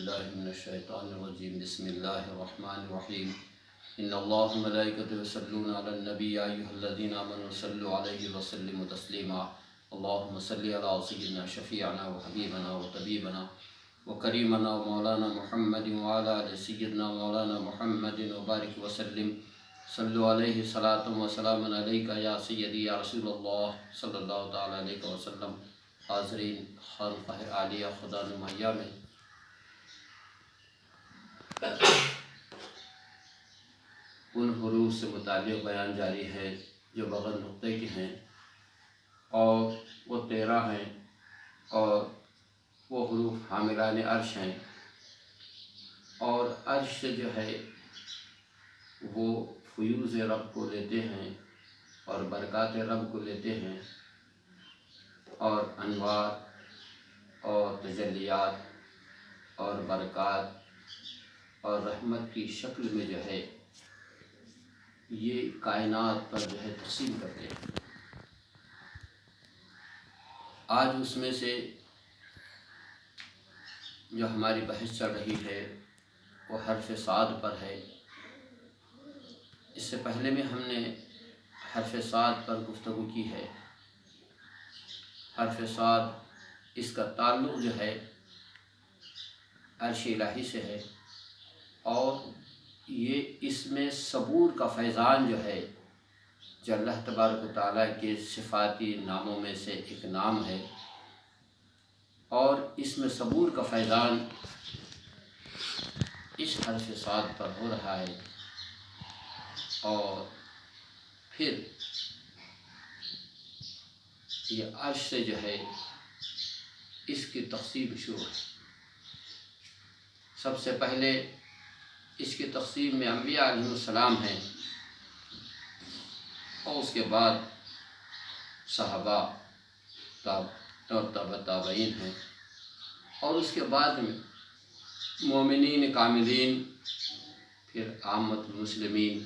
باللہ من الشیطان الرجیم بسم اللہ الرحمن الرحیم ان اللہ ملائکۃ یصلون علی النبی یا ایھا الذین آمنوا صلوا علیہ وسلموا تسلیما اللہم صلی علی سیدنا شفیعنا وحبیبنا وطبیبنا وکریمنا ومولانا محمد وعلی آل سیدنا مولانا محمد وبارک وسلم صلو علیہ صلاۃ و سلام علیکہ یا سیدی یا رسول اللہ صلی اللہ تعالیٰ علیہ وسلم۔ حاضرین خانقاہ عالیہ خدا نمایاں میں ان حروف سے متعلق بیان جاری ہے جو بغیر نقطے کے ہیں اور وہ 13 ہیں اور وہ حروف حاملان عرش ہیں، اور عرش سے جو ہے وہ فیوز رب کو لیتے ہیں اور برکات رب کو لیتے ہیں، اور انوار اور تجلیات اور برکات اور رحمت کی شکل میں جو ہے یہ کائنات پر جو ہے تقسیم کرتے ہیں۔ آج اس میں سے جو ہماری بحث چل رہی ہے وہ حرف صاد پر ہے۔ اس سے پہلے میں ہم نے حرف صاد پر گفتگو کی ہے۔ حرف صاد اس کا تعلق جو ہے عرش الہی سے ہے، اور یہ اس میں صبور کا فیضان جو ہے، جو اللہ تبارک و تعالیٰ کے صفاتی ناموں میں سے ایک نام ہے، اور اس میں صبور کا فیضان اس حرف صاد پر ہو رہا ہے۔ اور پھر یہ عرش سے جو ہے اس کی تقسیم شروع ہے۔ سب سے پہلے اس کی تقسیم میں انبیاء علیہ السلام ہیں، اور اس کے بعد صحابہ اور تابعین ہیں، اور اس کے بعد میں مومنین کاملین، پھر عامت المسلمین،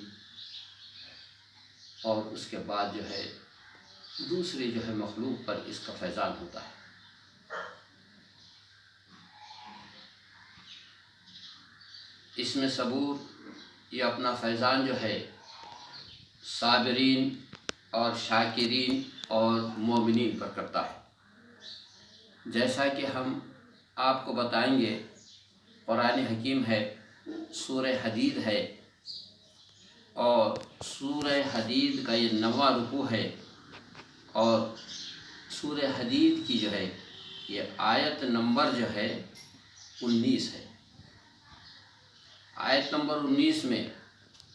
اور اس کے بعد جو ہے دوسری جو ہے مخلوق پر اس کا فیضان ہوتا ہے۔ اس میں صبور یہ اپنا فیضان جو ہے صابرین اور شاکرین اور مومنین پر کرتا ہے۔ جیسا کہ ہم آپ کو بتائیں گے، قرآن حکیم ہے، سورہ حدید ہے، اور سورہ حدید کا یہ 9واں رکوع ہے، اور سورہ حدید کی جو ہے یہ آیت نمبر جو ہے 19 ہے۔ آیت نمبر 19 میں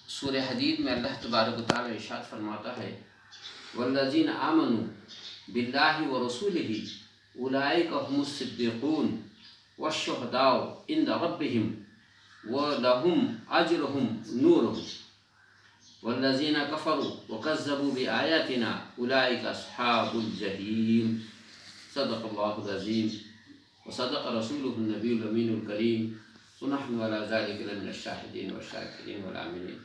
سورہ حدید میں اللہ تبارک و تعالیٰ ارشاد فرماتا ہے والذین آمنوا باللہ ورسولہ اولئک هم الصدیقون والشہداء عند ربہم ولہم اجرہم نورہم والذین کفروا وکذبوا بآیاتنا اولئک اصحاب الجحیم۔ صدق اللہ العظیم وصدق رسولہ النبی الامین الکریم ونحن علی ذلک لمن الشاہدین والشاکرین والعاملین۔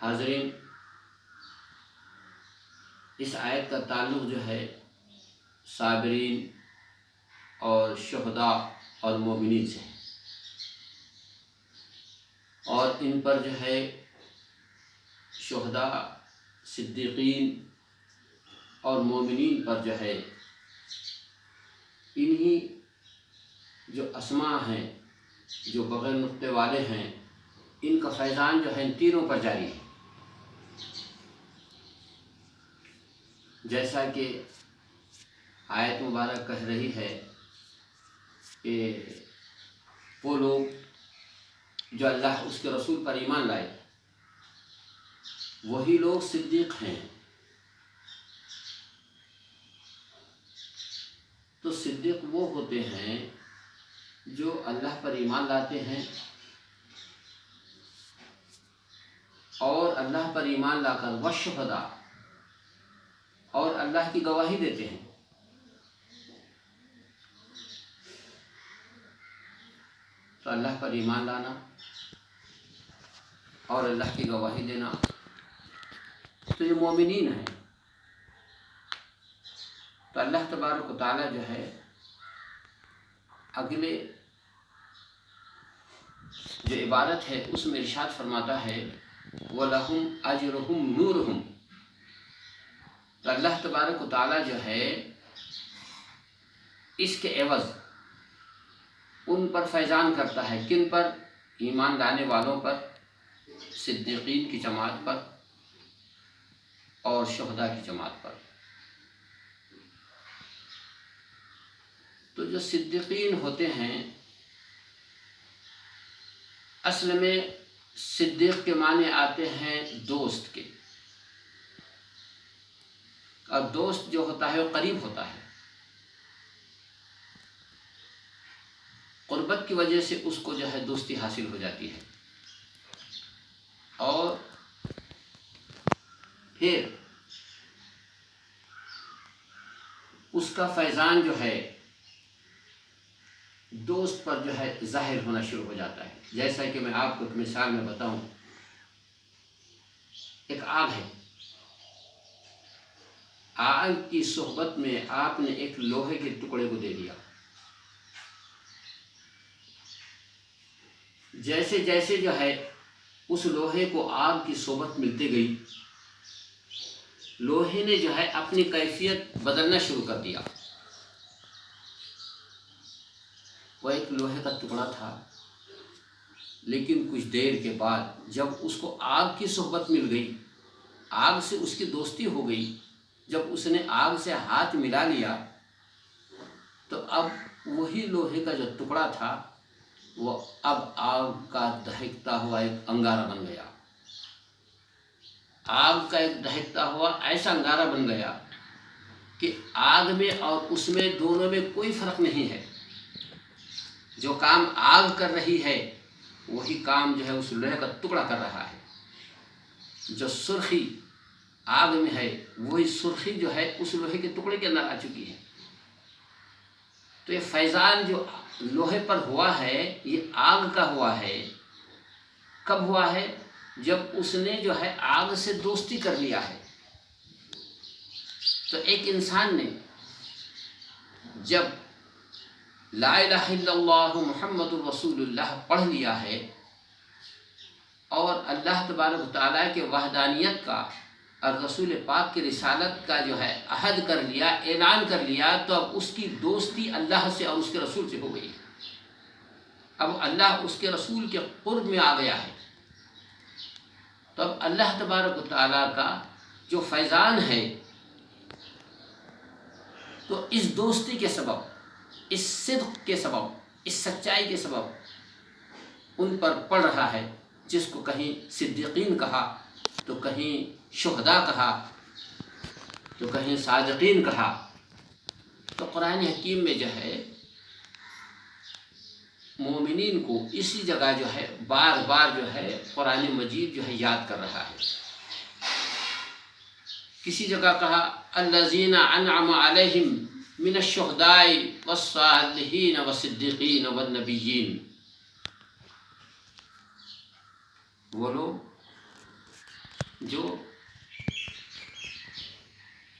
حاضرین، اس آیت کا تعلق جو ہے صابرین اور شہداء اور مومنین سے ہے، اور ان پر جو ہے شہداء، صدیقین اور مومنین پر جو ہے انہی جو اسماء ہیں جو بغیر نقطے والے ہیں، ان کا فیضان جو ہے ان تینوں پر جاری ہے۔ جیسا کہ آیت مبارک کہہ رہی ہے کہ وہ لوگ جو اللہ اس کے رسول پر ایمان لائے وہی لوگ صدیق ہیں۔ تو صدیق وہ ہوتے ہیں جو اللہ پر ایمان لاتے ہیں اور اللہ پر ایمان لا کر والشہداء اور اللہ کی گواہی دیتے ہیں۔ تو اللہ پر ایمان لانا اور اللہ کی گواہی دینا تو یہ مومنین ہیں۔ تو اللہ تبارک و تعالیٰ جو ہے اگلے جو عبارت ہے اس میں ارشاد فرماتا ہے وَلَهُمْ أَجْرُهُمْ نُورُهُمْ، تو اللہ تبارک و تعالیٰ جو ہے اس کے عوض ان پر فیضان کرتا ہے. کن پر؟ ایمان لانے والوں پر، صدیقین کی جماعت پر اور شہداء کی جماعت پر. تو جو صدیقین ہوتے ہیں، اصل میں صدیق کے معنی آتے ہیں دوست کے، اور دوست جو ہوتا ہے وہ قریب ہوتا ہے. قربت کی وجہ سے اس کو جو ہے دوستی حاصل ہو جاتی ہے، اور پھر اس کا فیضان جو ہے دوست پر جو ہے ظاہر ہونا شروع ہو جاتا ہے. جیسا کہ میں آپ کو ایک مثال میں بتاؤں، ایک آگ ہے، آگ کی صحبت میں آپ نے ایک لوہے کے ٹکڑے کو دے دیا. جیسے جیسے جو ہے اس لوہے کو آگ کی صحبت ملتی گئی، لوہے نے جو ہے اپنی کیفیت بدلنا شروع کر دیا. وہ ایک لوہے کا ٹکڑا تھا، لیکن کچھ دیر کے بعد جب اس کو آگ کی صحبت مل گئی، آگ سے اس کی دوستی ہو گئی، جب اس نے آگ سے ہاتھ ملا لیا تو اب وہی لوہے کا جو ٹکڑا تھا وہ اب آگ کا دہکتا ہوا ایک انگارہ بن گیا. آگ کا ایک دہکتا ہوا ایسا انگارہ بن گیا کہ آگ میں اور اس میں دونوں میں کوئی فرق نہیں ہے. جو کام آگ کر رہی ہے وہی کام جو ہے اس لوہے کا ٹکڑا کر رہا ہے. جو سرخی آگ میں ہے وہی سرخی جو ہے اس لوہے کے ٹکڑے کے اندر آ چکی ہے. تو یہ فیضان جو لوہے پر ہوا ہے یہ آگ کا ہوا ہے. کب ہوا ہے؟ جب اس نے جو ہے آگ سے دوستی کر لیا ہے. تو ایک انسان نے جب لا الہ الا اللہ محمد الرسول اللہ پڑھ لیا ہے اور اللہ تبارک و تعالیٰ کے وحدانیت کا اور رسول پاک کی رسالت کا جو ہے عہد کر لیا، اعلان کر لیا، تو اب اس کی دوستی اللہ سے اور اس کے رسول سے ہو گئی. اب اللہ اس کے رسول کے قرب میں آ گیا ہے. تو اب اللہ تبارک و تعالیٰ کا جو فیضان ہے تو اس دوستی کے سبب، اس صدق کے سبب، اس سچائی کے سبب ان پر پڑ رہا ہے. جس کو کہیں صدیقین کہا، تو کہیں شہداء کہا، تو کہیں صادقین کہا. تو قرآن حکیم میں جو ہے مومنین کو اسی جگہ جو ہے بار بار جو ہے قرآن مجید جو ہے یاد کر رہا ہے. کسی جگہ کہا الذین انعم علیہم من الشہداء والصالحین والصدیقین والنبیین. وہ لوگ جو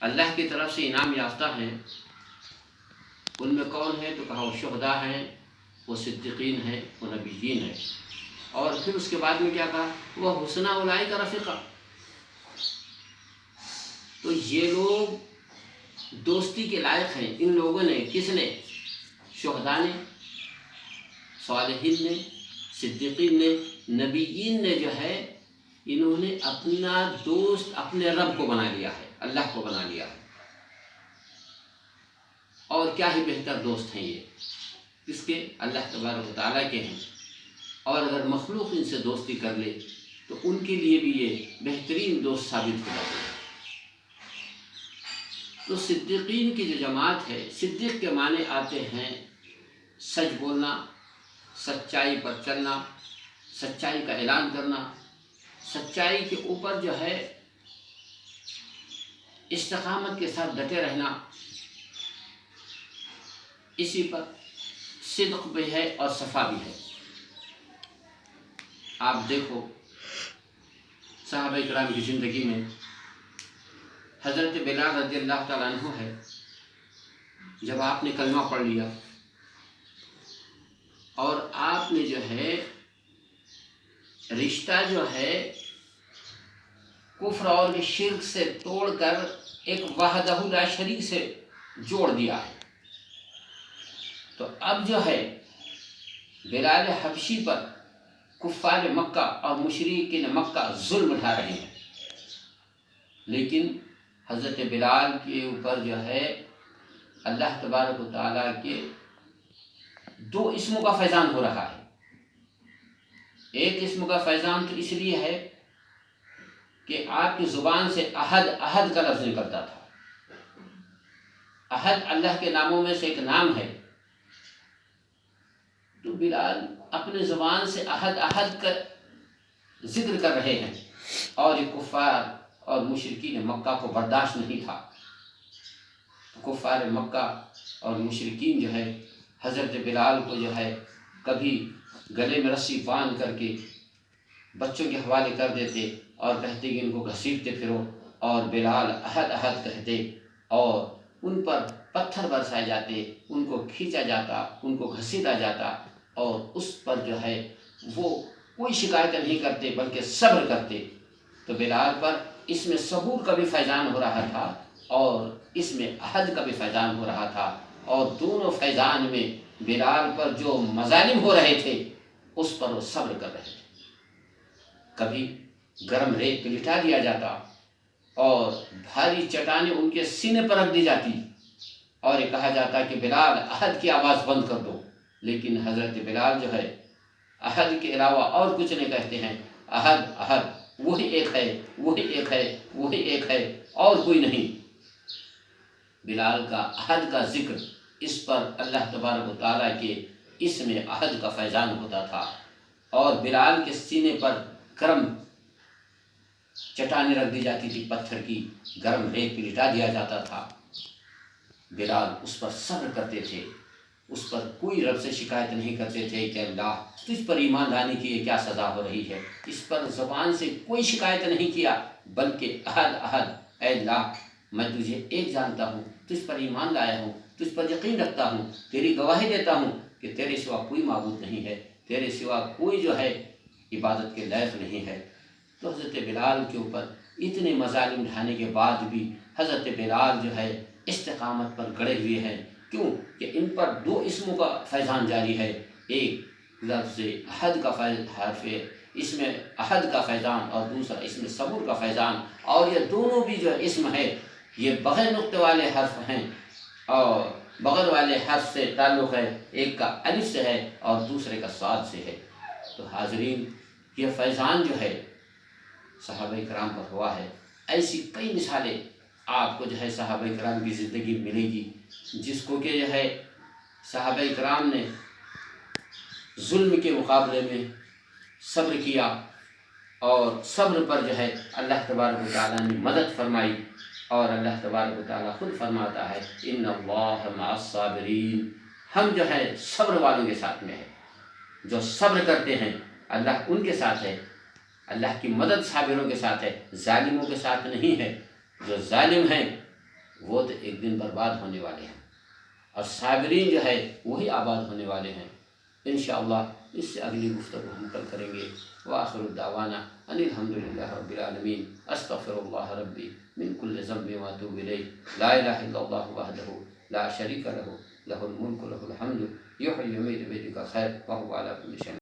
اللہ کی طرف سے انعام یافتہ ہیں، ان میں کون ہے؟ تو کہا وہ شہداء ہیں، وہ صدیقین ہیں، وہ نبیین ہیں. اور پھر اس کے بعد میں کیا کہا؟ وہ حسنہ اولئک رفیقا. تو یہ لوگ دوستی کے لائق ہیں. ان لوگوں نے، کس نے؟ شہداء نے، صالحین نے، صدیقین نے، نبیین نے جو ہے انہوں نے اپنا دوست اپنے رب کو بنا لیا ہے، اللہ کو بنا لیا ہے. اور کیا ہی بہتر دوست ہیں یہ، کس کے؟ اللہ تبارک و تعالیٰ کے ہیں. اور اگر مخلوق ان سے دوستی کر لے تو ان کے لیے بھی یہ بہترین دوست ثابت ہو جاتے ہیں. تو صدیقین کی جو جماعت ہے، صدیق کے معنی آتے ہیں سچ بولنا، سچائی پر چلنا، سچائی کا اعلان کرنا، سچائی کے اوپر جو ہے استقامت کے ساتھ ڈٹے رہنا. اسی پر صدق بھی ہے اور صفا بھی ہے. آپ دیکھو صحابہ کرام کی زندگی میں حضرت بلال رضی اللہ تعالیٰ عنہ ہے، جب آپ نے کلمہ پڑھ لیا اور آپ نے جو ہے رشتہ جو ہے کفر اور شرک سے توڑ کر ایک وحدہ لا شریک سے جوڑ دیا ہے. تو اب جو ہے بلال حبشی پر کفار مکہ اور مشرکین مکہ ظلم اٹھا رہے ہیں، لیکن حضرت بلال کے اوپر جو ہے اللہ تبارک و تعالیٰ کے 2 اسموں کا فیضان ہو رہا ہے. ایک اسم کا فیضان تو اس لیے ہے کہ آپ کی زبان سے احد احد کا لفظ نکلتا تھا. احد اللہ کے ناموں میں سے ایک نام ہے، تو بلال اپنے زبان سے احد احد کا ذکر کر رہے ہیں، اور یہ کفار اور مشرکین مکہ کو برداشت نہیں تھا. کفار مکہ اور مشرکین جو ہے حضرت بلال کو جو ہے کبھی گلے میں رسی باندھ کر کے بچوں کے حوالے کر دیتے اور کہتے کہ ان کو گھسیٹتے پھرو، اور بلال احد احد کہتے اور ان پر پتھر برسائے جاتے، ان کو کھینچا جاتا، ان کو گھسیٹا جاتا، اور اس پر جو ہے وہ کوئی شکایت نہیں کرتے بلکہ صبر کرتے. تو بلال پر اس میں صبور کا بھی فیضان ہو رہا تھا اور اس میں احد کا بھی فیضان ہو رہا تھا، اور دونوں فیضان میں بلال پر جو مظالم ہو رہے تھے اس پر وہ صبر کر رہے تھے. کبھی گرم ریت پہ لٹا دیا جاتا اور بھاری چٹانیں ان کے سینے پر رکھ دی جاتی اور یہ کہا جاتا کہ بلال احد کی آواز بند کر دو، لیکن حضرت بلال جو ہے احد کے علاوہ اور کچھ نہیں کہتے ہیں. احد احد وہی ایک ہے، وہی ایک ہے، وہی ایک ہے، اور کوئی نہیں. بلال کا احد کا ذکر، اس پر اللہ تبارک و تعالیٰ کے اس میں احد کا فیضان ہوتا تھا، اور بلال کے سینے پر گرم چٹانیں رکھ دی جاتی تھی، پتھر کی گرم ریت پہ لٹا دیا جاتا تھا. بلال اس پر صبر کرتے تھے، اس پر کوئی رب سے شکایت نہیں کرتے تھے کہ اللہ تجھ پر ایمان لانے کی یہ کیا سزا ہو رہی ہے. اس پر زبان سے کوئی شکایت نہیں کیا بلکہ احد احد، اے اللہ میں تجھے ایک جانتا ہوں، تجھ پر ایمان لایا ہوں، تجھ پر یقین رکھتا ہوں، تیری گواہی دیتا ہوں کہ تیرے سوا کوئی معبود نہیں ہے، تیرے سوا کوئی جو ہے عبادت کے لائق نہیں ہے. تو حضرت بلال کے اوپر اتنے مظالم اٹھانے کے بعد بھی حضرت بلال جو ہے استقامت پر گڑے ہوئے ہیں. کیوں کہ ان پر 2 اسموں کا فیضان جاری ہے. ایک لفظ احد کا حرف اس میں احد کا فیضان، اور دوسرا اس میں صبر کا فیضان، اور یہ دونوں بھی جو اسم ہے یہ بغیر نقطے والے حرف ہیں، اور بغیر والے حرف سے تعلق ہے، ایک کا الف سے ہے اور دوسرے کا صاد سے ہے. تو حاضرین یہ فیضان جو ہے صحابہ کرام پر ہوا ہے. ایسی کئی مثالیں آپ کو جو ہے صحابہ کرام کی زندگی ملے گی، جس کو کہ جو ہے صحابہ کرام نے ظلم کے مقابلے میں صبر کیا، اور صبر پر جو ہے اللہ تبارک و تعالیٰ نے مدد فرمائی. اور اللہ تبارک و تعالیٰ خود فرماتا ہے ان اللہ مع الصابرین، ہم جو ہے صبر والوں کے ساتھ میں ہے. جو صبر کرتے ہیں اللہ ان کے ساتھ ہے، اللہ کی مدد صابروں کے ساتھ ہے، ظالموں کے ساتھ نہیں ہے. جو ظالم ہیں وہ تو ایک دن برباد ہونے والے ہیں، اور صابرین جو ہے وہی آباد ہونے والے ہیں. انشاءاللہ اس سے اگلی گفتگو ہم کل کریں گے. وآخر دعوانا ان الحمدللہ رب العالمین. استغفر اللہ ربی من کل ذنب واتوب الیہ. لا الہ الا اللہ وحدہ لا شریک لہ، لہ الملک لہ الحمد یحیی ویمیت بیدہ الخیر وہو علی کل شیء